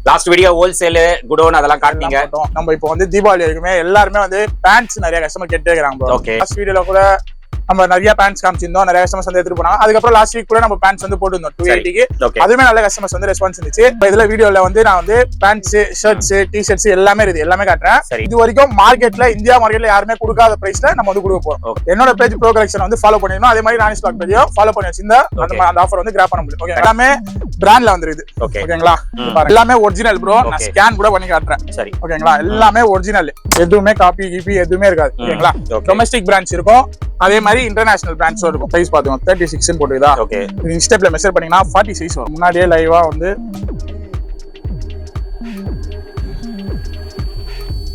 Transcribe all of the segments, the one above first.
Last video wholesale godown அதெல்லாம் காட்டுனீங்க. நம்ம இப்போ வந்து தீபாவளி வரைக்குமே எல்லாருமே வந்து பேண்ட்ஸ் நிறைய கஸ்டமர் கேட்டே இருக்காங்க. ஓகே, லாஸ்ட் வீடியோல கூட நம்ம நிறைய பேண்ட்ஸ் காமிச்சிருந்தோம், நிறைய கஸ்டமர்ஸ் வந்து எடுத்துட்டு போனாங்க. அதுக்கப்புறம் லாஸ்ட் வீக் கூட நம்ம பேண்ட்ஸ் வந்து போட்டுருந்தோம் 280க்கு. அதுவுமே நல்ல கஸ்டமர்ஸ் வந்து ரெஸ்பான்ஸ் இருந்துச்சு. இப்போ இதுல வீடியோல வந்து நான் வந்து பேண்ட்ஸ், ஷர்ட்ஸ், டி-ஷர்ட்ஸ் எல்லாமே இருக்கு, எல்லாமே காட்டுறேன். இது வரைக்கும் மார்க்கெட்ல, இந்தியா மார்க்கெட்ல யாருமே கொடுக்காத பிரைஸ்ல நம்ம வந்து கொடுக்க போறோம். என்னோட பேஜ் ப்ரோ கலெக்ஷன் வந்து ஃபாலோ பண்ணிடணும். அதே மாதிரி நானி ஸ்டாக் பேஜையும் ஃபாலோ பண்ணி வச்சிருந்தா அந்த ஆஃபர் வந்து கிராப் பண்ண முடியும். ஓகே, எல்லாமே பிராண்ட்ல வந்துருது. ஓகேங்களா, எல்லாமே ஒரிஜினல் ப்ரோ. நான் ஸ்கேன் கூட பண்ணி காட்டுறேன். சரி, ஓகேங்களா, எல்லாமே ஒரிஜினல், எதுவுமே காப்பி கீப்பி எதுவுமே இருக்காது. ஓகேங்களா, டொமஸ்டிக் பிராண்ட்ஸ் இருக்கும், அதே மாதிரி இன்டர்நேஷனல் பிராண்ட்ஸும் இருக்கும். பிரைஸ் பாத்துக்கோங்க, 36 போட்டுதா. ஓகே, இது இன்ஸ்டாப்ல மெசேஜ் பண்ணீங்கன்னா 40 சைஸ் வரும். முன்னாடியே லைவா வந்து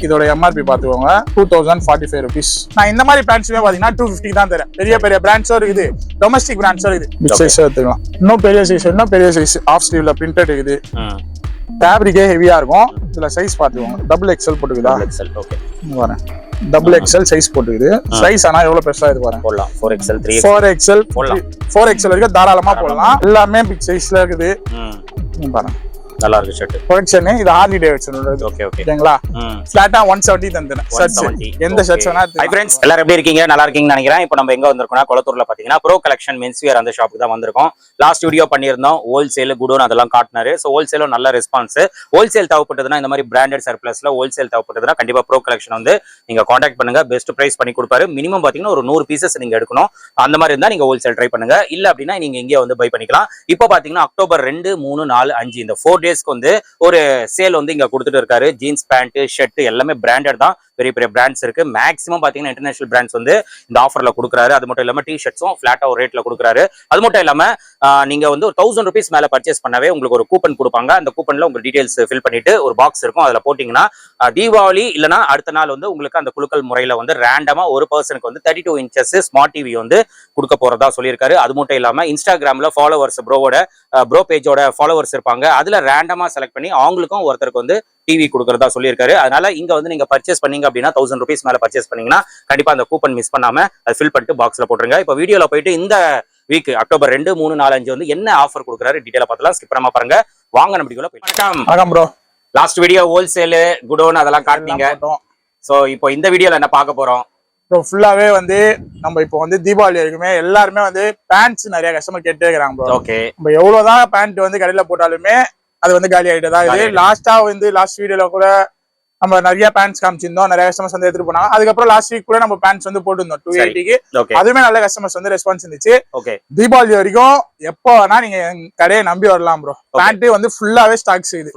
இதோட எம்ஆர்பி பாத்துக்கோங்க, 2045 rupees. நான் இந்த மாதிரி பேண்ட்ஸுமே பாத்தீங்கன்னா 250 தான் தரேன். பெரிய பெரிய பிராண்ட்ஸும் இருக்குது, டொமஸ்டிக் பிராண்ட்ஸும் இருக்குது. பிக் சைஸ் எடுத்துக்கலாம். இன்னும் பெரிய சைஸ் ஆஃப் ஸ்லீவ்ல பிரிண்டட் இருக்குது. ஃபேப்ரிக்கே ஹெவியா இருக்கும். இதுல சைஸ் பாத்துக்கோங்க, டபுள் எக்ஸ்எல் போட்டுக்குதா. ஓகே, வரேன், டபுள் எக்ஸ்எல் சைஸ் போட்டுக்குது. சைஸ் ஆனா எவ்வளவு பெருசா இது பாருங்க, போடலாம். 4XL 3XL 4XL வரைக்கும் தாராளமா போடலாம். எல்லாமே பிக் சைஸ்ல இருக்குது. பாருங்க, நல்லா இருக்கு ஷர்ட். ப்ரொடக்ஷன் இது ஹார்லி டேவிட்சன். ஓகே, ஓகேங்களா, ஃபிளாட்டா 170 தந்தேன். ஷர்ட்ஸ் எந்த ஷர்ட்ஸ் வேணா. ஹை फ्रेंड्स, எல்லாரும் எப்படி இருக்கீங்க? நல்லா இருக்கீங்கன்னு நினைக்கிறேன். இப்போ நம்ம எங்க வந்திருக்கோம்னா, கொளத்தூர்ல பாத்தீங்கன்னா ப்ரோ கலெக்ஷன் மென்ஸ் வியர் அந்த ஷாப்புக்கு தான் வந்திருக்கோம். லாஸ்ட் வீடியோ பண்ணியிருந்தோம், ஹோல்சேல் குடோன் அதெல்லாம் காட்டினாரு. ஸோ ஹோல்சேலும் நல்ல ரெஸ்பான்ஸ். ஹோல்சேல் தேவைப்பட்டதுன்னா, இந்த மாதிரி பிராண்டட் சர்ப்ளஸ்ல ஹோல்சேல் தேவைப்பட்டதுன்னா கண்டிப்பா ப்ரோ கலெக்ஷன் வந்து நீங்க காண்டாக்ட் பண்ணுங்க. பெஸ்ட் பிரைஸ் பண்ணி கொடுப்பாரு. மினிமம் பாத்தீங்கன்னா ஒரு 100 பீசஸ் நீங்க எடுக்கணும். அந்த மாதிரி இருந்தா நீங்க ஹோல்சேல் ட்ரை பண்ணுங்க. இல்ல அப்படின்னா நீங்க இங்கே வந்து பை பண்ணிக்கலாம். இப்போ பாத்தீங்கன்னா அக்டோபர் 2, 3, 4, 5 இந்த 4 டேஸ்க்கு வந்து ஒரு சேல் வந்து இங்க கொடுத்துட்டு இருக்காரு. ஜீன்ஸ் பேண்ட், ஷர்ட் எல்லாமே பிராண்டட் தான். பெரிய பெரிய பிராண்ட்ஸ் இருக்கு. மேக்ஸிமம் பாத்தீங்கன்னா இன்டர்நேஷனல் பிராண்ட்ஸ் வந்து இந்த ஆஃபர்ல கொடுக்குறாரு. அது மட்டும் இல்லாம டி-ஷர்ட்ஸும் ஃபிளாட்டா ஒரு ரேட்ல கொடுக்குறாரு. அது மட்டும் இல்லாம நீங்க வந்து ஒரு 1000 rupees மேல பர்ச்சேஸ் பண்ணவே உங்களுக்கு ஒரு கூப்பன் கொடுப்பாங்க. அந்த கூப்பன்ல உங்க டீடைல்ஸ் ஃபில் பண்ணிட்டு ஒரு பாக்ஸ் இருக்கும். அதுல போட்டீங்கன்னா தீபாவளி இல்லனா அடுத்த நாள் வந்து உங்களுக்கு அந்த குலுக்கல் முறையில வந்து ரேண்டமா ஒரு பர்சனுக்கு வந்து 32 inches ஸ்மார்ட் டிவி வந்து கொடுக்க போறதா சொல்லியிருக்காரு. அது மட்டும் இல்லாம இன்ஸ்டாகிராம்ல ஃபாலோவர்ஸ் ப்ரோ பேஜோட ஃபாலோவர்ஸ் இருப்பாங்க. அதுல ரேண்டமா செலக்ட் பண்ணி அவங்களுக்கும் ஒருத்தருக்கு வந்து டிவி கொடுக்கறதா சொல்லியிருக்காரு. அதனால இங்க வந்து நீங்க பர்ச்சேஸ் பண்ணீங்க அப்படின்னா 1000 rupees மேல பர்ச்சேஸ் பண்ணீங்கன்னா கண்டிப்பா அந்த கூப்பன் மிஸ் பண்ணாம அதை ஃபில் பண்ணிட்டு பாக்ஸ்ல போட்டுருங்க. இப்போ வீடியோல போயிட்டு இந்த வீக் அக்டோபர் 2, 3, 4, 5 வந்து என்ன ஆஃபர் கொடுக்குறாரு டீடைலா பார்த்தலாம். ஸ்கிப் பண்ணாம பாருங்க. வாங்க நம்ம வீடியோல போய். வணக்கம் bro. Last video wholesale godown அதெல்லாம் காட்டுனீங்க. சோ இப்போ இந்த வீடியோல என்ன பார்க்க போறோம்? ப்ரோ ஃபுல்லாவே வந்து நம்ம இப்போ வந்து தீபாவளி வரைக்குமே எல்லாருமே வந்து பேண்ட்ஸ் நிறைய கஸ்டமர் கேட்டே இருக்காங்க ப்ரோ. ஓகே, நம்ம எவ்வளவுதான் பேண்ட் வந்து கடையில போட்டாலுமே அது வந்து காலி ஆகிட்டு தான் இது. லாஸ்ட் வீடியோல கூட நம்ம நிறைய பேண்ட்ஸ் காமிச்சிருந்தோம், நிறைய கஸ்டமர்ஸ் வந்து எடுத்துட்டு போனாங்க. அதுக்கப்புறம் லாஸ்ட் வீக் கூட நம்ம பேண்ட்ஸ் வந்து போட்டுருந்தோம் 280க்கு. அதுவுமே நல்ல கஸ்டமர்ஸ் வந்து ரெஸ்பான்ஸ் இருந்துச்சு. தீபாவளி வரைக்கும் எப்போ வேணா நீங்க கடையை நம்பி வரலாம் ப்ரோ. பேண்ட் வந்து ஃபுல்லாவே ஸ்டாக்ஸ் இது.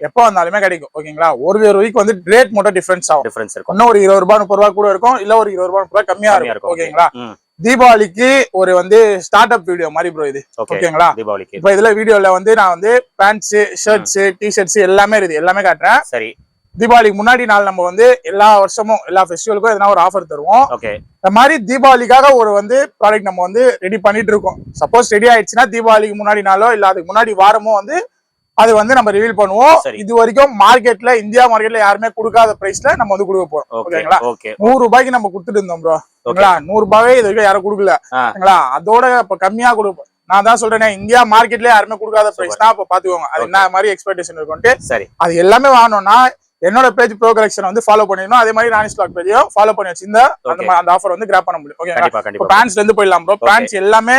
எப்போ வந்தாலுமே கிடைக்கும். ஓகேங்களா, ஒரு வீக் வந்து ரேட் மட்டும் டிஃபரன்ஸ் ஆகும். இன்னும் ஒரு 20 ரூபாய் 30 ரூபாய் கூட இருக்கும், இல்ல ஒரு 20 ரூபாய் 30 ரூபாய் கம்மியா இருக்கும். ஓகேங்களா, தீபாவளிக்கு ஒரு வந்து ஸ்டார்ட் அப் வீடியோ மாதிரி ப்ரோ இது. ஓகேங்களா, இப்போ இதுல வீடியோல வந்து நான் வந்து பேண்ட்ஸ், ஷர்ட்ஸ், டி-ஷர்ட்ஸ் எல்லாமே இருக்கு, எல்லாமே காட்டுறேன். சரி, தீபாவளிக்கு முன்னாடி நாள் நம்ம வந்து எல்லா வருஷமும் எல்லா ஃபெஸ்டிவலுக்கும் எதனா ஒரு ஆஃபர் தருவோம். இந்த மாதிரி தீபாவளிக்காக ஒரு வந்து ப்ராடக்ட் நம்ம வந்து ரெடி பண்ணிட்டு இருக்கோம். சப்போஸ் ரெடி ஆயிடுச்சுன்னா தீபாவளிக்கு முன்னாடி நாளோ இல்ல அதுக்கு முன்னாடி வாரமோ வந்து அது வந்து நம்ம ரிவீல் பண்ணுவோம். இது வரைக்கும் மார்க்கெட்ல, இந்தியா மார்க்கெட்ல யாருமே கொடுக்காத பிரைஸ்ல நம்ம வந்து கொடுக்க போறோம். ஓகேங்களா, 100 ரூபாய்க்கு நம்ம கொடுத்துட்டு இருந்தோம் ப்ரோ. ஓகேங்களா, 100 ரூபாவே இது வரைக்கும் யாரும் கொடுக்கல. ஓகேங்களா, அதோட இப்ப கம்மியா கொடுப்போம். நான் தான் சொல்றேன், இந்தியா மார்க்கெட்ல யாருமே கொடுக்காத பிரைஸ் தான். இப்ப பாத்துக்கோங்க அது என்ன மாதிரி எக்ஸ்பெக்டேஷன் இருக்கும்ட்டு. சரி, அது எல்லாமே வாங்கணும்னா என்னோட பேஜ் ப்ரோ கலெக்ஷன் வந்து ஃபாலோ பண்ணிடணும். அதே மாதிரி நானி ஸ்டாக் பேஜையும் ஃபாலோ பண்ணி வச்சிருந்தா அந்த ஆஃபர் வந்து கிராப் பண்ண முடியும். ஓகேங்களா, இப்போ பேண்ட்ஸ்ல இருந்து போயிடலாம் ப்ரோ. பேண்ட்ஸ் எல்லாமே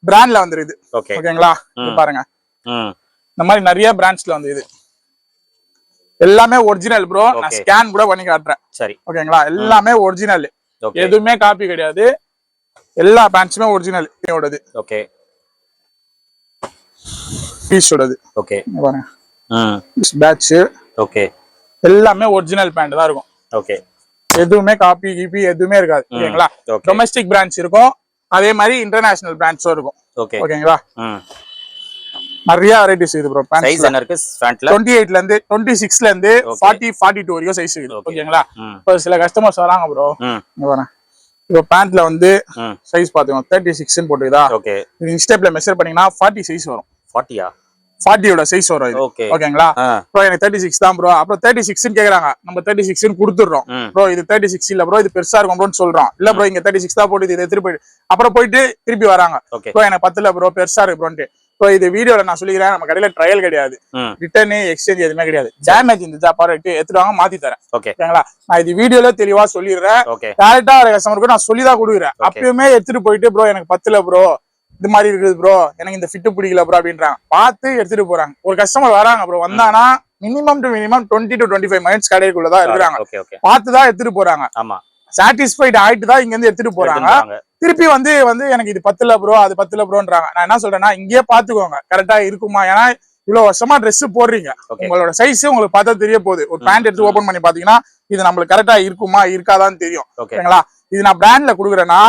பிராண்ட்ல வந்துருது. ஓகேங்களா, பாருங்க இந்த மாதிரி நிறைய பிராண்ட்ஸ்ல வந்து இது எல்லாமே ஒரிஜினல் ப்ரோ. நான் ஸ்கேன் கூட பண்ணி காட்டுறேன். சரி, ஓகேங்களா, எல்லாமே ஒரிஜினல், எதுவுமே காப்பி கிடையாது. எல்லா பேண்ட்ஸுமே ஒரிஜினல் ஓடது. ஓகே, பீஸோடது. ஓகே, பாருங்க பேட்ச். ஓகே, எல்லாமே ஒரிஜினல் பேண்ட் தான் இருக்கும். ஓகே, எதுவுமே காப்பி கீப்பி எதுவுமே இருக்காது. ஓகேங்களா, டொமஸ்டிக் பிராண்ட்ஸ் இருக்கும், அதே மாதிரி இன்டர்நேஷனல் பிராண்ட்ஸும் இருக்கும். ஓகேங்களா, நிறைய வெரைட்டிஸ் இது ப்ரோ. சைஸ் என்ன இருக்கு? 28ல இருந்து 26ல இருந்து 40 42 வரைக்கும் சைஸ் இருக்கு. ஓகேங்களா, இப்போ சில கஸ்டமர்ஸ் வராங்க ப்ரோ. இங்க வரேன், இப்போ பேண்ட்ல வந்து சைஸ் பாத்துக்கோங்க, 36 போட்டுக்குதா. ஓகே, இன்ஸ்டாப்ல மெஷர் பண்ணீங்கன்னா 40 சைஸ் வரும். 40யா? 40யோட சைஸ் வரும் இது. ஓகேங்களா, ப்ரோ எனக்கு 36 தான் ப்ரோ. அப்புறம் 36 கேக்குறாங்க, நம்ம 36 கொடுத்துடுறோம் ப்ரோ. இது 36 இல்ல ப்ரோ, இது பெருசா இருக்கும் ப்ரோன்னு சொல்றோம். இல்ல ப்ரோ இங்க 36 தான் போட்டு இது திருப்பி அப்புறம் போயிட்டு திருப்பி வராங்க. ப்ரோ எனக்கு 10 ப்ரோ பெருசா இருக்கு ப்ரோன்ட்டு. ஸோ இது வீடியோல நான் சொல்லிக்கிறேன், நம்ம கடையில ட்ரையல் கிடையாது, ம் ரிட்டர்ன் எக்ஸ்சேஞ்ச் எதுவுமே கிடையாது. டேமேஜ் இருந்துச்சா ப்ராடக்ட் எடுத்துட்டு வாங்க, மாத்தி தரேன். ஓகே ஓகேங்களா? நான் இது வீடியோல தெளிவா சொல்லிடுறேன். ஓகே டேரக்டா கஸ்டமருக்கு நான் சொல்லிதான் கொடுக்குறேன். அப்பயுமே எடுத்துட்டு போயிட்டு ப்ரோ எனக்கு பத்துல ப்ரோ இது மாதிரி இருக்குது ப்ரோ, எனக்கு இந்த ஃபிட் பிடிக்கல ப்ரோ அப்படின்றாங்க. பார்த்து எடுத்துட்டு போறாங்க. ஒரு கஸ்டமர் வராங்க ப்ரோ, வந்தானா minimum to minimum 20 to 25 minutes கடைக்குள்ளதான் இருக்கிறாங்க. ஓகே ஓகே பார்த்துதான் எடுத்துட்டு போறாங்க. ஆமா சாட்டிஸ்ஃபைட் ஆயிட்டு தான் இங்க இருந்து எடுத்துட்டு போறாங்க. எடுத்துட்டு திருப்பி வந்து எனக்கு இது பத்துல ப்ரோ அது பத்துல ப்ரோன்றாங்க. நான் என்ன சொல்றேன்னா, இங்கேயே பாத்துக்கோங்க கரெக்டா இருக்குமா. ஏன்னா இவ்வளவு வருஷமா ட்ரெஸ் போடுறீங்க, உங்களோட சைஸ் உங்களுக்கு பார்த்தா தெரிய போகுது. ஒரு பேண்ட் எடுத்து ஓபன் பண்ணி பாத்தீங்கன்னா இது நம்மளுக்கு கரெக்டா இருக்குமா இருக்காதான்னு தெரியும். ஓகேங்களா? இது நான் பிராண்ட்ல குடுக்குறேன்னா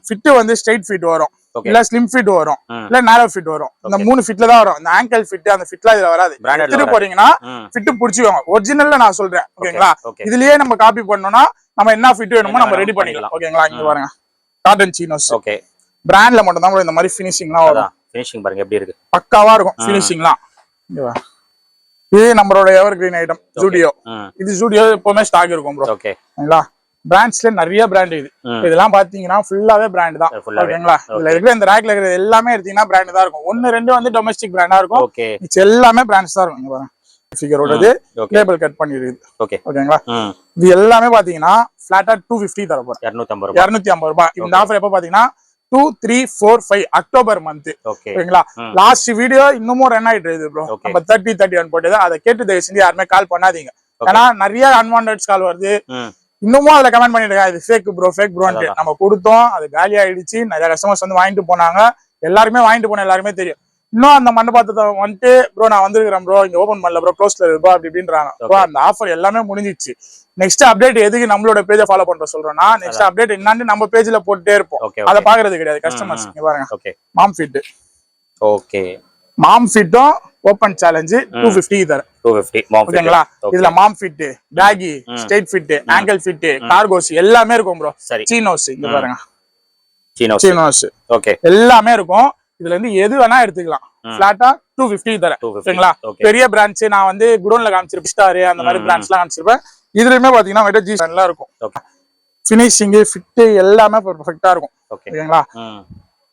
ஃபிட் வந்து ஸ்ட்ரைட் ஃபிட் வரும், இல்ல ஸ்லிம் ஃபிட் வரும், இல்ல நேரோ ஃபிட் வரும். இந்த 3 ஃபிட்ல தான் வரும். இந்த ஆங்கிள் ஃபிட் அந்த ஃபிட்லாம் இதுல வராது. எடுத்துட்டு போறீங்கன்னா ஃபிட் புடிச்சுக்கோங்க. ஒரிஜினல்ல நான் சொல்றேன். ஓகேங்களா? இதுலயே நம்ம காப்பி பண்ணோம்னா நம்ம என்ன ஃபிட் வேணுமோ நம்ம ரெடி பண்ணிக்கலாம். ஓகேங்களா? இங்க பாருங்க, காட்டன் சீனோஸ். ஓகே பிராண்ட்ல மட்டும் தான் இந்த மாதிரி ஃபினிஷிங்லாம் வரும். ஃபினிஷிங் பாருங்க எப்படி இருக்கு, பக்காவா இருக்கும் ஃபினிஷிங்லாம். இது நம்மளோட எவர் கிரீன் ஐட்டம் ஜூடியோ. இது ஜூடியோ எப்பவுமே ஸ்டாக் இருக்கும் ப்ரோ. ஓகேங்களா? பிராண்ட்ஸ்ல நிறைய பிராண்ட் இது. இதெல்லாம் பாத்தீங்கன்னா ஃபுல்லாவே பிராண்ட் தான். ஓகேங்களா? இதுல இருக்கிற இந்த ரேக்ல இருக்கிற எல்லாமே எடுத்தீங்கன்னா பிராண்ட் தான் இருக்கும். 1-2 வந்து டொமஸ்டிக் பிராண்டா இருக்கும். இது எல்லாமே பிராண்ட்ஸ் தான் இருக்கும். இங்க பாருங்க, ஃபிகரோடது லேபிள் கட் பண்ணி இருக்குது. ஓகேங்களா? இது எல்லாமே பாத்தீங்கன்னா ஃபிளாட்டா 250 தர போறோம். 250 ரூபாய். இந்த ஆஃபர் எப்ப பாத்தீங்கன்னா 2, 3, 4, 5 அக்டோபர் மந்த். ஓகேங்களா? லாஸ்ட் வீடியோ இன்னமும் ரன் ஆயிட்டு இருக்கு ப்ரோ. நம்ம 30-31 போட்டது. அதை கேட்டு தயவு செஞ்சு யாருமே கால் பண்ணாதீங்க. ஏன்னா நிறைய அன்வான்ட் கால் வருது. இன்னமும் அதுல கமெண்ட் பண்ணிட்டு இருக்காங்க, இது ஃபேக் ப்ரோ ஃபேக் ப்ரோன்ட்டு. நம்ம கொடுத்தோம், அது காலி ஆயிடுச்சு. நிறைய கஸ்டமர்ஸ் வந்து வாங்கிட்டு போனாங்க. எல்லாருமே வாங்கிட்டு போன எல்லாருமே தெரியும். இன்னும் அந்த மண்டபத்தை வந்துட்டு ப்ரோ நான் வந்திருக்கிறேன் ப்ரோ, இங்க ஓபன் பண்ணல ப்ரோ, க்ளோஸ்ல இருக்கு அப்படி இப்படின்றாங்க. அந்த ஆஃபர் எல்லாமே முடிஞ்சிச்சு. நெக்ஸ்ட் அப்டேட் எதுக்கு நம்மளோட பேஜை ஃபாலோ பண்ற சொல்றோம்னா, நெக்ஸ்ட் அப்டேட் என்னன்னு நம்ம பேஜ்ல போட்டுட்டே இருப்போம். அதை பாக்குறது கிடையாது கஸ்டமர்ஸ். இங்க பாருங்க, மாம் ஃபிட். ஓகே, மாம் ஃபிட்டும் ஓபன் சேலஞ்ச் 250 தர. 250 ஓகேங்களா? இதுல mom fit, baggy, straight fit, ankle fit, cargos எல்லாமே இருக்கும் ப்ரோ. சீனோஸ் இங்க பாருங்க, சீனோஸ் ஓகே எல்லாமே இருக்கும். இதுல இருந்து எது வேணா எடுத்துக்கலாம். பிளாட்டா 250 தர. ஓகேங்களா? பெரிய பிராண்ட்ஸ் நான் வந்து குடோன்ல காமிச்சிருப்பேன், ஸ்டார் அந்த மாதிரி பிராண்ட்ஸ் எல்லாம் காமிச்சிருப்பேன். இதுலயுமே பாத்தீங்கன்னா ஜி எல்லாம் இருக்கும். பினிஷிங் ஃபிட் எல்லாமே பெர்ஃபெக்ட்டா இருக்கும். ஓகேங்களா?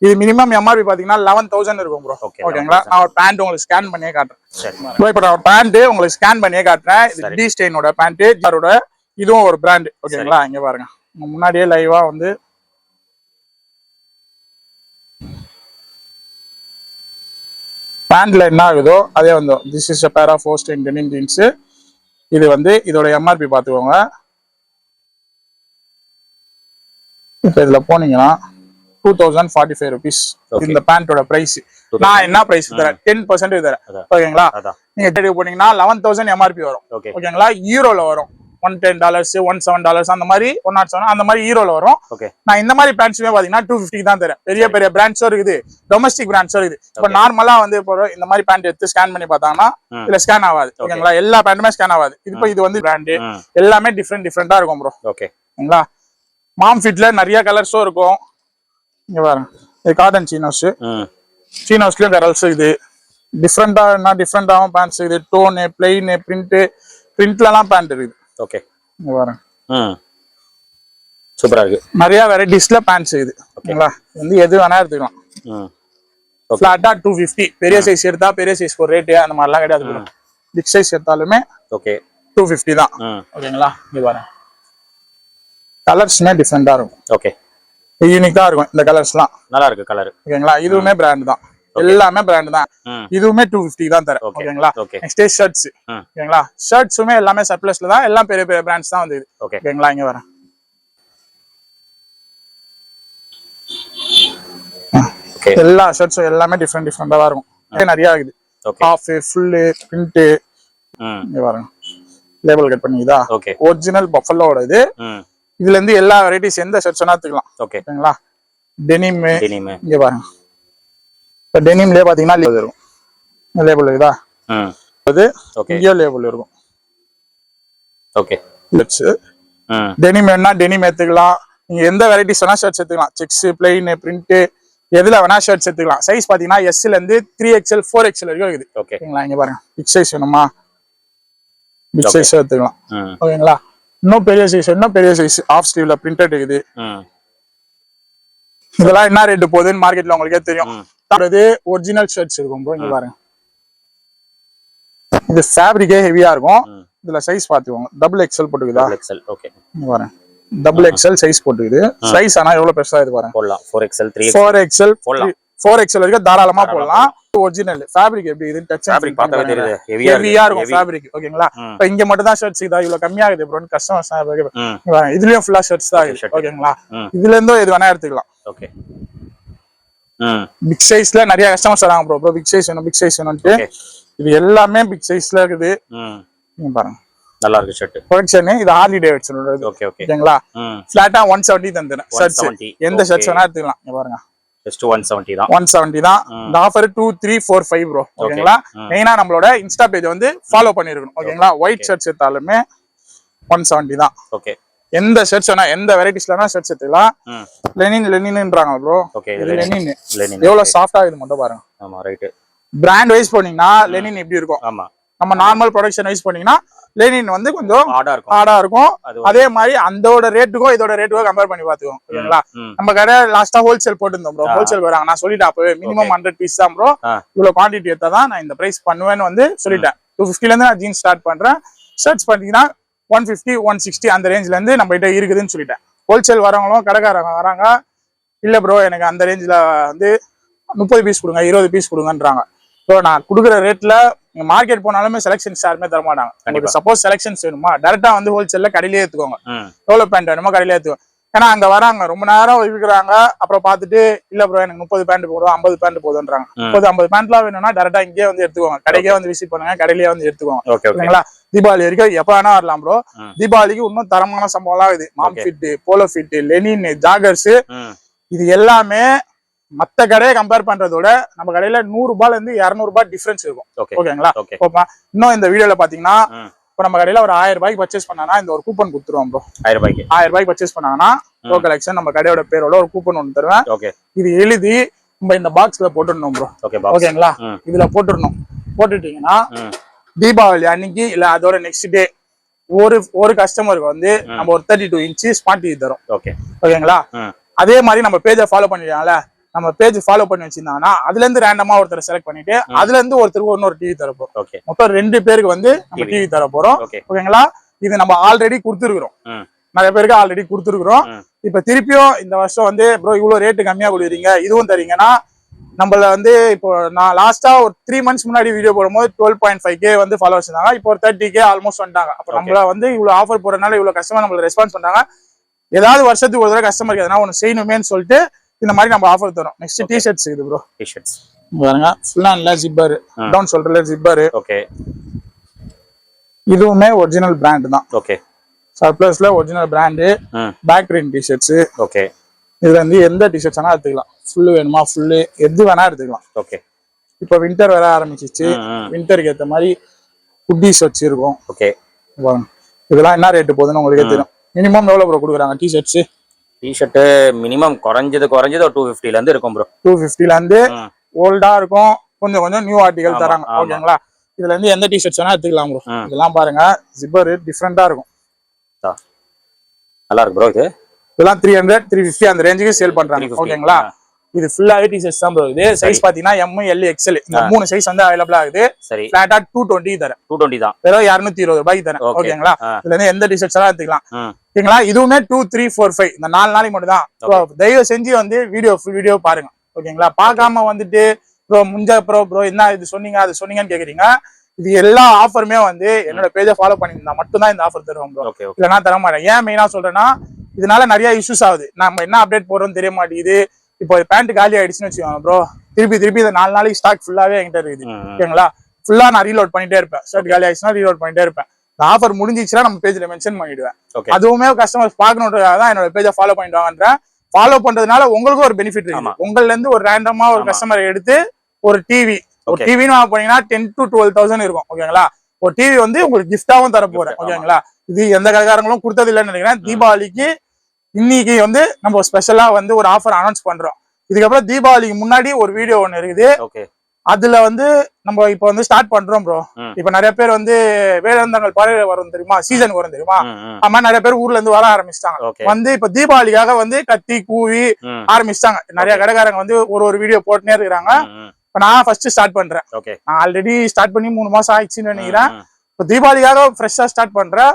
இது மினிமம் எம்ஆர்பி பாத்தீங்கன்னா 11,000 இருக்கும் ப்ரோ. ஓகேங்களா? நான் ஒரு பேண்ட் உங்களுக்கு ஸ்கேன் பண்ணியே காட்டுறேன். இப்போ நான் ஒரு பேண்ட் உங்களுக்கு ஸ்கேன் பண்ணியே காட்டுறேன். இது டி ஸ்டெயினோட பேண்ட், ஜாரோட. இதுவும் ஒரு பிராண்ட். ஓகேங்களா? இங்க பாருங்க, முன்னாடியே லைவா வந்து பேண்ட்ல என்ன ஆகுதோ அதே வந்து this is a pair of Holstein denim jeans. இது வந்து இதோட எம்ஆர்பி பாத்துக்கோங்க. இப்ப இதுல போனீங்கன்னா 2045 rupees இந்த பேண்டோட பிரைஸ். நான் என்ன பிரைஸ் தரேன்? 10% தரேன். ஓகேங்களா? நீங்க தேடி போனீங்கன்னா 11,000 எம்ஆர்பி வரும். ஓகேங்களா? யூரோல வரும். $110, $107 அந்த மாதிரி 107 அந்த மாதிரி ஈரோல வரும். நான் இந்த மாதிரி பிராண்ட்ஸுமே பாத்தீங்கன்னா 250 தான் தரேன். பெரிய பெரிய பிராண்ட்ஸும் இருக்குது, டொமஸ்டிக் பிராண்ட்ஸும் இருக்குது. இப்ப நார்மலா வந்து இப்போ இந்த மாதிரி பேண்ட் எடுத்து ஸ்கேன் பண்ணி பார்த்தாங்கன்னா இதுல ஸ்கேன் ஆகாது. ஓகேங்களா? எல்லா பேண்ட்டுமே ஸ்கேன் ஆகாது. இப்போ இது வந்து பிராண்டு எல்லாமே டிஃப்ரெண்டா இருக்கும் ப்ரோ. ஓகேங்களா? மாம் ஃபிட்ல நிறைய கலர்ஸும் இருக்கும். இங்க பாருங்க, இது காட்டன் சீனோஸ். சீனோஸ்லயும் கலர்ஸ் இது டிஃப்ரெண்டா என்ன டிஃப்ரெண்டாவும் பேண்ட்ஸ் இது. டோனு, பிளெயின், பிரிண்ட்லாம் பேண்ட் இருக்குது. ஓகே, இங்க பாருங்க, சூப்பரா இருக்கு. நிறைய வெரைட்டிஸ்ல பேண்ட்ஸ் இது. ஓகேங்களா? வந்து எது வேணா எடுத்துக்கலாம். ஃபிளாட்டா 250. பெரிய சைஸ் எடுத்தா பெரிய சைஸ் ஒரு ரேட் அந்த மாதிரிலாம் கிடையாது. பிக் சைஸ் எடுத்தாலுமே ஓகே 250 தான். ஓகேங்களா? இங்க பாருங்க, கலர்ஸ்மே டிஃப்ரெண்டா இருக்கும். ஓகே, யூனிக்கா இருக்கும் இந்த கலர்ஸ்லாம். நல்லா இருக்கு கலர். ஓகேங்களா? இதுவுமே பிராண்ட் தான், எல்லாமே பிராண்ட் தான். இதுவுமே 250 தான் தரேன். ஓகேங்களா? Next shirts. ஓகேங்களா? ஷர்ட்ஸுமே எல்லாமே சர்ப்ளஸ்ல தான், எல்லாம் பெரிய பெரிய பிராண்ட்ஸ் தான் வந்து இது. ஓகேங்களா? இங்க வரேன், எல்லா ஷர்ட்ஸும் எல்லாமே டிஃப்ரெண்டா தான் இருக்கும். நிறைய இருக்குது. Half, full, print. இங்க பாருங்க, லேபிள் கட் பண்ணிதா. ஒரிஜினல் பஃபலோட இது. இதுல இருந்து எல்லா வெரைட்டிஸ் எந்த ஷர்ட்ஸ் வேணா எடுத்துக்கலாம். ஓகேங்களா? டெனிம் இங்க பாருங்க. இப்போ டெனிம்லயே பாத்தீங்கன்னா லேபிள் இருக்குதா, அது இங்கேயோ லேபிள் இருக்கும். ஓகே, டெனிம் வேணா டெனிம் எடுத்துக்கலாம். நீங்க எந்த வெரைட்டிஸ் வேணா ஷர்ட்ஸ் எடுத்துக்கலாம். செக்ஸ், பிளைன், பிரிண்ட் எதுல வேணா ஷர்ட்ஸ் எடுத்துக்கலாம். சைஸ் பாத்தீங்கன்னா எஸ்ல இருந்து 3XL 4XL வரைக்கும் இருக்குது. ஓகேங்களா? இங்க பாருங்க, பிக் சைஸ் வேணுமா பிக் சைஸ் எடுத்துக்கலாம். ஓகேங்களா? இன்னும் பெரிய சைஸ் ஆஃப் ஸ்லீவ்ல பிரிண்டட் இருக்குது. இதெல்லாம் என்ன ரேட் போகுதுன்னு மார்க்கெட்ல உங்களுக்கே தெரியும். அது ஒரிஜினல் ஷர்ட்ஸ் இருக்கும் ப்ரோ. இங்க பாருங்க, இது ஃபேப்ரிக்கே ஹெவியா இருக்கும். இதுல சைஸ் பாத்துக்கோங்க, டபுள் எக்ஸ்எல் போட்டுக்குதா? எக்ஸ்எல். ஓகே, இங்க பாருங்க, டபுள் எக்ஸ்எல் சைஸ் போட்டுக்குது. சைஸ் ஆனா எவ்வளவு பெருசா இது பாருங்க. போடலாம் 4XL 3XL 4XL போடலாம். 4XL வரைக்கும் தாராளமா போடலாம். ஒரிஜினல் ஃபேப்ரிக் எப்படி இது டச் ஃபேப்ரிக் பார்த்தாவே தெரியுது, ஹெவியா இருக்கும் ஃபேப்ரிக். ஓகேங்களா? இப்போ இங்க மட்டும் தான் ஷர்ட்ஸ் இதா இவ்வளவு கம்மியா இருக்குது ப்ரோ. கஸ்டமர்ஸ் இதுலயும் ஃபுல்லா ஷர்ட்ஸ் தான் இருக்கு. ஓகேங்களா? இதுல இருந்தும் எது வேணா எடுத்துக்கலாம். ஓகே. பிக் சைஸ்ல நிறைய கஸ்டமர்ஸ் வராங்க ப்ரோ. ப்ரோ பிக் சைஸ் வேணும், பிக் சைஸ் வேணும்ட்டு. இது எல்லாமே பிக் சைஸ்ல இருக்குது. நீங்க பாருங்க, நல்லா இருக்கு ஷர்ட். ப்ரொடக்ஷன் இது ஹார்லி டேவிட்சன். Okay okay. ஓகேங்களா? ஃபிளாட்டா 170 தந்துறேன் ஷர்ட்ஸ். எந்த ஷர்ட்ஸ் வேணா எடுத்துக்கலாம். இங்க பாருங்க, ஜஸ்ட் 170 தான். 170 தான். இந்த ஆஃபர் 2 3 4 5 ப்ரோ. ஓகேங்களா? மெயினா நம்மளோட இன்ஸ்டா பேஜ் வந்து ஃபாலோ பண்ணிருக்கணும். ஓகேங்களா? ஒயிட் ஷர்ட்ஸ் எடுத்தாலுமே 170 தான். ஓகே. எந்த ஷர்ட்ஸ் வேணா, எந்த வெரைட்டிஸ்லனா ஷர்ட்ஸ் எடுத்துக்கலாம். லெனின்ன்றாங்க ப்ரோ. ஓகே, இது லெனின். எவ்வளவு சாஃப்ட்டா இது மட்டும் பாருங்க. ஆமா, ரைட். பிராண்ட் வைஸ் போனீங்கன்னா லெனின் எப்படி இருக்கும்? ஆமா. நம்ம நார்மல் ப்ரொடக்ஷன் வைஸ் பண்ணீங்கன்னா லெனின் வந்து கொஞ்சம் ஹார்டா இருக்கும். அதே மாதிரி அதோட ரேட்டுக்கும் இதோட ரேட்டுக்கும் கம்பேர் பண்ணி பாத்துக்கோங்க. ஓகேங்களா? நம்ம கடை லாஸ்டா ஹோல்சேல் போட்டுருந்தோம் ப்ரோ. ஹோல்சேல் வராங்க, நான் சொல்லிட்டேன் அப்பவே மினிமம் 100 பீஸ் தான் ப்ரோ. இவ்வளவு குவான்டிட்டி எடுத்தா தான் நான் இந்த பிரைஸ் பண்ணுவேன்னு வந்து சொல்லிட்டேன். 250ல இருந்து நான் ஜீன்ஸ் ஸ்டார்ட் பண்றேன். ஷர்ட்ஸ் பாத்தீங்கன்னா 150 160 அந்த ரேஞ்ச்ல இருந்து நம்ம கிட்ட இருக்குதுன்னு சொல்லிட்டேன். ஹோல்சேல் வரவங்களும் கடைக்காரங்க வராங்க, இல்ல ப்ரோ எனக்கு அந்த ரேஞ்ச்ல வந்து 30 பீஸ் கொடுங்க, 20 பீஸ் கொடுங்கன்றாங்க. ஸோ நான் கொடுக்குற ரேட்ல நீங்க மார்க்கெட் போனாலுமே செலக்ஷன்ஸ் யாருமே தர மாட்டாங்க. உங்களுக்கு சப்போஸ் செலக்ஷன்ஸ் வேணுமா டேரக்டா வந்து ஹோல்சேல்ல கடையிலே எடுத்துக்கோங்க. எவ்வளோ பேண்ட் வேணுமோ கடையிலே எடுத்துக்கோங்க. ஏன்னா அங்க வராங்க, ரொம்ப நேரம் இருக்கிறாங்க, அப்புறம் பார்த்துட்டு இல்ல ப்ரோ எனக்கு 30 பேண்ட் போதும், 50 பேண்ட் போதுன்றாங்க. 50 பேண்ட்லாம் வேணும்னா டேரக்டா இங்கே வந்து எடுத்துக்கோங்க. கடைக்கே வந்து விசிட் பண்ணுங்க, கடையிலேயே வந்து எடுத்துக்கோங்க. ஓகேங்களா? தீபாவளி வரைக்கும் எப்ப வேணா வரலாம் ப்ரோ. தீபாவளிக்கு இன்னும் தரமான சம்பவம்லாம் இது. Mom fit, polo fit, linen, joggers, இது எல்லாமே மத்த கடையை கம்பேர் பண்றதோட நம்ம கடையில 100 ரூபாயில இருந்து 200 ரூபாய் டிஃபரன்ஸ் இருக்கும். ஓகேங்களா? இன்னும் இந்த வீடியோல பாத்தீங்கன்னா இப்ப நம்ம கடையில ஒரு 1000 ரூபாய்க்கு பர்ச்சேஸ் பண்ணானா இந்த ஒரு கூப்பன் கொடுத்துருவோம் ப்ரோ. 1000 ரூபாய்க்கு பர்ச்சேஸ் பண்ணாங்கன்னா ப்ரோ கலெக்ஷன் நம்ம கடையோட பேரோட ஒரு கூப்பன் ஒன்று தருவேன். இது எழுதி நம்ம இந்த பாக்ஸ்ல போட்டுடணும் ப்ரோ. ஓகேங்களா? இதுல போட்டுட்டீங்கன்னா தீபாவளி அன்னைக்கு இல்ல அதோட நெக்ஸ்ட் டே ஒரு கஸ்டமருக்கு வந்து நம்ம ஒரு 32 இன்ச் ஸ்மார்ட் டிவி தரும். ஓகேங்களா? அதே மாதிரி நம்ம பேஜை ஃபாலோ பண்ணிடுறாங்கல்ல, நம்ம பேஜ் ஃபாலோ பண்ணி வச்சிருந்தாங்கன்னா அதுல இருந்து ரேண்டமா ஒருத்தர் செலக்ட் பண்ணிட்டு அதுல இருந்து ஒருத்தருக்கு இன்னொரு டிவி தர போறோம். மொத்தம் 2 பேருக்கு வந்து நம்ம டிவி தர போறோம். ஓகேங்களா? இது நம்ம ஆல்ரெடி கொடுத்துருக்கிறோம், நிறைய பேருக்கு ஆல்ரெடி கொடுத்துருக்கிறோம். இப்ப திருப்பியும் இந்த வருஷம் வந்து ப்ரோ இவ்வளவு ரேட்டு கம்மியா கொடுக்குறீங்க இதுவும் தரீங்கன்னா, நம்மள வந்து இப்போ நான் லாஸ்டா ஒரு 3 months முன்னாடி வீடியோ போடும்போது 12.5K வந்து ஃபாலோவர்ஸ் இருந்தாங்க. இப்போ ஒரு 30K ஆல்மோஸ்ட் வந்துட்டாங்க. அப்ப நம்மள வந்து இவ்வளவு ஆஃபர் போறதுனால இவ்வளவு கஸ்டமர் நம்மள ரெஸ்பான்ஸ் பண்றாங்க. ஏதாவது வருஷத்துக்கு ஒரு தடவை கஸ்டமருக்கு எதனா ஒன்று செய்யணுமேன்னு சொல்லிட்டு இந்த மாதிரி நம்ம ஆஃபர் தரோம். நெக்ஸ்ட் டி-ஷர்ட்ஸ் இது ப்ரோ. டி-ஷர்ட்ஸ் பாருங்க, ஃபுல்லா இல்ல ஜிப்பர் டவுன் சொல்றல ஜிப்பர். ஓகே, இதுவுமே ஒரிஜினல் பிராண்ட் தான். ஓகே, சர்ப்ளஸ்ல original brand. Back print T-shirts. Okay, இதுல இருந்து எந்த டி-ஷர்ட்ஸ் வேணா எடுத்துக்கலாம். ஃபுல் வேணுமா ஃபுல் எது வேணா எடுத்துக்கலாம். ஓகே, இப்போ வின்டர் வர ஆரம்பிச்சிச்சு. வின்டருக்கு ஏற்ற மாதிரி குட்டீஸ் வச்சிருக்கோம். ஓகே, பாருங்க இதெல்லாம் என்ன ரேட்டு போகுதுன்னு உங்களுக்கே தெரியும். மினிமம் எவ்வளவு ப்ரோ கொடுக்குறாங்க டி-ஷர்ட்ஸ்? டி-ஷர்ட் மினிமம் குறைஞ்சது ஒரு 250ல இருந்து இருக்கும் ப்ரோ. 250ல இருந்து ஓல்டா இருக்கும், கொஞ்சம் கொஞ்சம் நியூ ஆர்டிகல் தராங்க. ஓகேங்களா? இதுல இருந்து எந்த டி-ஷர்ட்ஸ் வேணா எடுத்துக்கலாம் ப்ரோ. இதெல்லாம் பாருங்க ஜிப்பர் டிஃபரெண்டா இருக்கும், நல்லா இருக்கு ப்ரோ. இதெல்லாம் 300 350 அந்த ரேஞ்சுக்கு சேல் பண்றாங்க. ஓகேங்களா? இது ஃபுல்லாவே டி-ஷர்ட்ஸ் தான் ப்ரோ. இது சைஸ் பாத்தீங்கன்னா M, L, XL இந்த 3 சைஸ் வந்து அவைலபிள் ஆகுது. சரி, ஃபிளாட்டா 220 தரேன். 220 தான், வெறும் 220 ரூபாய்க்கு தரேன். ஓகேங்களா? இதுல இருந்து எந்த டி-ஷர்ட்ஸ் எல்லாம் எடுத்துக்கலாம். ஓகேங்களா? இதுவுமே 2 3 4 5 இந்த 4 நாளைக்கு மட்டும் தான். தயவு செஞ்சு வந்து ஃபுல் வீடியோ பாருங்க. ஓகேங்களா? பார்க்காம வந்துட்டு ப்ரோ முஞ்சா ப்ரோ என்ன இது சொன்னீங்க அது சொன்னீங்கன்னு கேக்குறீங்க. இது எல்லா ஆஃபருமே வந்து என்னோட பேஜை ஃபாலோ பண்ணிருந்தா மட்டும்தான் இந்த ஆஃபர் தருவோம் ப்ரோ. இல்லைன்னா தர மாட்டேன். ஏன் மெயினா சொல்றேன்னா இதனால நிறைய இஷ்யூஸ் ஆகுது. நம்ம என்ன அப்டேட் போடுறோம்னு தெரிய மாட்டேங்குது. இப்போ பேண்ட் காலி ஆயிடுச்சுன்னு வச்சுக்கோங்க ப்ரோ, திருப்பி இந்த 4 நாளைக்கு ஸ்டாக் ஃபுல்லாவே என்கிட்ட இருக்குது. ஓகேங்களா? ஃபுல்லா நான் ரீலோட் பண்ணிட்டே இருப்பேன். ஷர்ட் காலி ஆயிடுச்சுன்னா ரீலோட் பண்ணிட்டே இருப்பேன். இந்த ஆஃபர் முடிஞ்சிச்சுன்னா நம்ம பேஜ்ல மென்ஷன் பண்ணிடுவேன். அதுவுமே கஸ்டமர்ஸ் பார்க்கணுன்றதுக்காக தான் என்னோட பேஜை ஃபாலோ பண்ணிடுவாங்கன்றேன். ஃபாலோ பண்றதுனால உங்களுக்கும் ஒரு பெனிஃபிட் இருக்கு. உங்கள்ல இருந்து ஒரு ரேண்டமா ஒரு கஸ்டமர் எடுத்து ஒரு டிவின்னு போனீங்கன்னா 10 to 12,000 இருக்கும். ஓகேங்களா? ஒரு டிவி வந்து உங்களுக்கு கிஃப்டாவும் தர போறேன். ஓகேங்களா? இது எந்த கடைக்காரங்களும் கொடுத்தது இல்லைன்னு நினைக்கிறேன். தீபாவளிக்கு இன்னைக்கு வந்து நம்ம ஸ்பெஷலா வந்து ஒரு ஆஃபர் அனௌன்ஸ் பண்றோம். இதுக்கப்புறம் தீபாவளிக்கு முன்னாடி ஒரு வீடியோ ஒண்ணு இருக்குது. அதுல வந்து நம்ம இப்ப வந்து ஸ்டார்ட் பண்றோம் ப்ரோ. இப்ப நிறைய பேர் வந்து வேதாந்தங்கள் பறவை வரும் தெரியுமா, சீசன் வரும் தெரியுமா, அது மாதிரி நிறைய பேர் ஊர்ல இருந்து வர ஆரம்பிச்சிட்டாங்க. வந்து இப்ப தீபாவளிக்காக வந்து கத்தி கூவி ஆரம்பிச்சிட்டாங்க. நிறைய கடைக்காரங்க வந்து ஒரு வீடியோ போட்டுனே இருக்கிறாங்க. இப்ப நான் ஃபர்ஸ்ட் ஸ்டார்ட் பண்றேன். நான் ஆல்ரெடி ஸ்டார்ட் பண்ணி 3 மாசம் ஆயிடுச்சுன்னு நினைக்கிறேன். இப்ப தீபாவளிக்காக ஃப்ரெஷ்ஷா ஸ்டார்ட் பண்றேன்.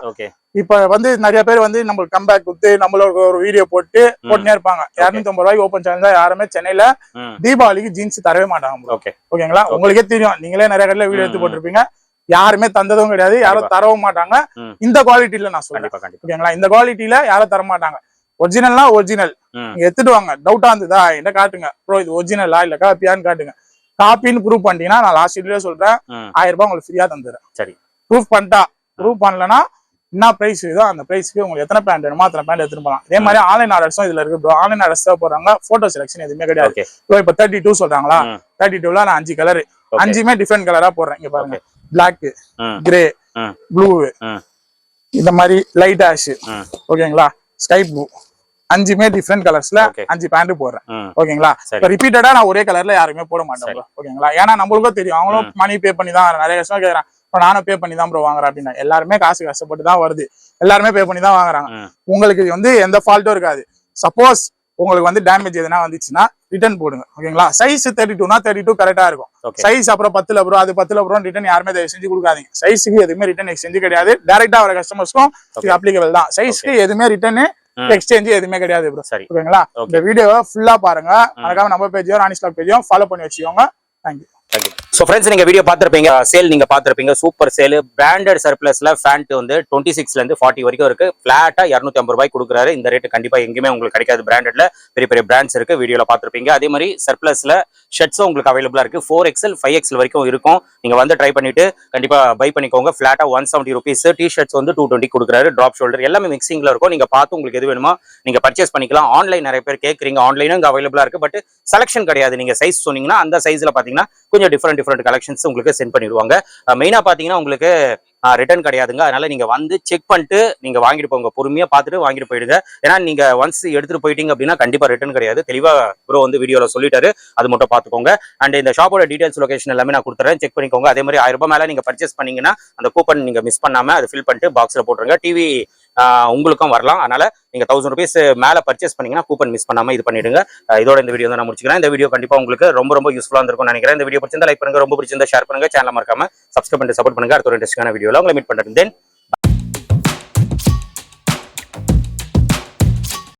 இப்ப வந்து நிறைய பேர் வந்து நம்மளுக்கு கம்பேக் கொடுத்து நம்மளோட ஒரு வீடியோ போட்டுனே இருப்பாங்க. 250 ரூபாய்க்கு ஓப்பன் சேனல் தான். யாருமே சென்னையில தீபாவளிக்கு ஜீன்ஸ் தரவே மாட்டாங்க. ஓகேங்களா, உங்களுக்கே தெரியும், நீங்களே நிறைய கடையில வீடியோ எடுத்து போட்டிருப்பீங்க. யாருமே தந்ததும் கிடையாது, யாரும் தரவும் மாட்டாங்க. இந்த குவாலிட்டியில நான் சொல்றேன். ஓகேங்களா, இந்த குவாலிட்டியில யாரும் தர மாட்டாங்க. ஒரிஜினல்னா ஒரிஜினல். நீங்க எடுத்துட்டு வாங்க. டவுட்டா இருந்ததா என்ன காட்டுங்க ப்ரோ, இது ஒரிஜினலா இல்ல காப்பியான்னு காட்டுங்க. காப்பின்னு ப்ரூவ் பண்ணிட்டீங்கன்னா நான் லாஸ்ட் வீடியோ சொல்றேன் 1000 ரூபாய் உங்களுக்கு ஃப்ரீயா தந்துடுறேன். சரி, ப்ரூவ் பண்ணிட்டா. ப்ரூவ் பண்ணலன்னா என்ன பிரைஸ் இதோ அந்த பிரைஸ்க்கு உங்களுக்கு எத்தனை பேண்ட் வேணுமோ அத்தனை பேண்ட் எடுத்துட்டு போகலாம். இதே மாதிரி ஆன்லைன் ஆர்டர்ஸும் இதுல இருக்கு ப்ரோ. ஆன்லைன் ஆர்டர்ஸ் தான் போறாங்க. போட்டோ செலக்ஷன் எதுவுமே கிடையாது. இப்ப 32 சொல்றாங்களா, 32ல நான் 5 கலர், 5மே டிஃப்ரெண்ட் கலரா போடுறேன். இங்க பாருங்க, பிளாக், கிரே, ப்ளூ, இந்த மாதிரி லைட் ஆஷ், ஓகேங்களா, ஸ்கை ப்ளூ, 5மே டிஃப்ரெண்ட் கலர்ஸ்ல 5 பேண்ட் போடுறேன். ஓகேங்களா, இப்ப ரிப்பீட்டடா நான் ஒரே கலர்ல யாருமே போட மாட்டேன். ஓகேங்களா, ஏன்னா நம்மளுக்கும் தெரியும் அவங்களும் மணி பே பண்ணி தான் நிறைய கஷ்டம் கேட்கறான். நானும் பே பண்ணி தான் ப்ரோ வாங்குறேன் அப்படின்னா. எல்லாருமே காசு கஷ்டப்பட்டு தான் வருது. எல்லாருமே பே பண்ணி தான் வாங்குறாங்க. உங்களுக்கு வந்து எந்த ஃபால்ட்டும் இருக்காது. சப்போஸ் உங்களுக்கு வந்து டேமேஜ் எதுனா வந்துச்சுன்னா ரிட்டர்ன் போடுங்க. ஓகேங்களா, சைஸ் 32னா 32 கரெக்டா இருக்கும். சைஸ் அப்புறம் 10ல ப்ரோ, அது 10ல ப்ரோ ரிட்டர்ன் யாருமே தயவு செஞ்சு கொடுக்காதீங்க. சைஸுக்கு எதுவுமே ரிட்டர்ன் எக்ஸ்சேஞ்ச் கிடையாது. டைரக்டா வர கஸ்டமர்ஸ்க்கும் இது அப்ளிகபிள் தான். சைஸ்க்கு எதுவுமே ரிட்டர்ன் எக்ஸ்சேஞ்ச் எதுவுமே கிடையாது ப்ரோ. ஓகேங்களா, இந்த வீடியோவை ஃபுல்லா பாருங்க. மறக்காம நம்ம பேஜையும் ராணி ஸ்டாக் பேஜையும் ஃபாலோ பண்ணி வச்சுக்கோங்க. தேங்க்யூ. சோ ஃப்ரெண்ட்ஸ், நீங்க வீடியோ பார்த்திருப்பீங்க, சேல் நீங்க பார்த்திருப்பீங்க. Super sale. பிராண்டட் சர்ப்ளஸ்ல ஃபேண்ட் வந்து 26ல இருந்து 40 வரைக்கும் இருக்கு. பிளாட்டா 250 ரூபாய் கொடுக்குறாரு. இந்த ரேட் கண்டிப்பா எங்கேயுமே உங்களுக்கு கிடைக்காது. பிராண்டட்ல பெரிய பெரிய பிராண்ட்ஸ் இருக்கு, வீடியோல பார்த்திருப்பீங்க. அதே மாதிரி சர்ப்ளஸ்ல ஷர்ட்ஸும் உங்களுக்கு அவைலபிளா இருக்கு. 4XL 5XL வரைக்கும் இருக்கும். நீங்க வந்து ட்ரை பண்ணிட்டு கண்டிப்பா பை பண்ணிக்கோங்க. பிளாட்டா 170 ருபீஸ். டிஷர்ட்ஸ் வந்து 220 கொடுக்குறாரு. டிராப் ஷோல்டர் எல்லாமே மிக்சிங்ல இருக்கும். நீங்க பார்த்து உங்களுக்கு எது வேணுமோ நீங்க பர்ச்சேஸ் பண்ணிக்கலாம். ஆன்லைன் நிறைய பேர் கேட்குறீங்க, ஆன்லைனும் இங்க அவைலபிளா இருக்கு. பட் செலக்ஷன் கிடையாது. நீங்க சைஸ் சொன்னீங்கன்னா அந்த சைஸ்ல பாத்தீங்கன்னா கொஞ்சம் டிஃப்ரெண்ட் கலெக்ஷன்ஸ் உங்களுக்கு சென்ட் பண்ணிடுவாங்க. மெயினா பாத்தீங்கன்னா உங்களுக்கு ரிட்டர்ன் கிடையாதுங்க. அதனால நீங்க வந்து செக் பண்ணிட்டு நீங்க வாங்கிட்டு போங்க. பொறுமையா பார்த்துட்டு வாங்கிட்டு போயிடுங்க. ஏன்னா நீங்க ஒன்ஸ் எடுத்துட்டு போயிட்டீங்க அப்படின்னா கண்டிப்பா ரிட்டர்ன் கிடையாது. தெளிவா ப்ரோ வந்து வீடியோல சொல்லிட்டாரு, அது மட்டும் பாத்துக்கோங்க. அண்ட் இந்த ஷாப்போட டீடைல்ஸ் லொகேஷன் எல்லாமே நான் கொடுத்துறேன், செக் பண்ணிக்கோங்க. அதே மாதிரி 1000 ரூபாய் மேல நீங்க பர்ச்சேஸ் பண்ணீங்கன்னா அந்த கூப்பன் நீங்க மிஸ் பண்ணாம அதை ஃபில் பண்ணிட்டு பாக்ஸ்ல போட்டுருங்க. டிவி உங்களுக்கும் வரலாம். அதனால நீங்க 1000 ருபீஸ் மேல பர்ச்சேஸ் பண்ணீங்கன்னா கூப்பன் மிஸ் பண்ணாம இது பண்ணிடுங்க. இதோட இந்த வீடியோ நான் முடிச்சுக்கிறேன். இந்த வீடியோ கண்டிப்பா உங்களுக்கு ரொம்ப யூஸ்ஃபுல்லா இருந்திருக்கும்னு நினைக்கிறேன். இந்த வீடியோ பிடிச்சிருந்தா லைக் பண்ணுங்க, ரொம்ப பிடிச்சிருந்தா ஷேர் பண்ணுங்க, சேனல் மறக்காம சப்ஸ்கிரைப் பண்ணிட்டு சப்போர்ட் பண்ணுங்க. அடுத்த ஒரு இன்ட்ரெஸ்டிங்கான வீடியோல உங்களை மீட் பண்றேன். தென்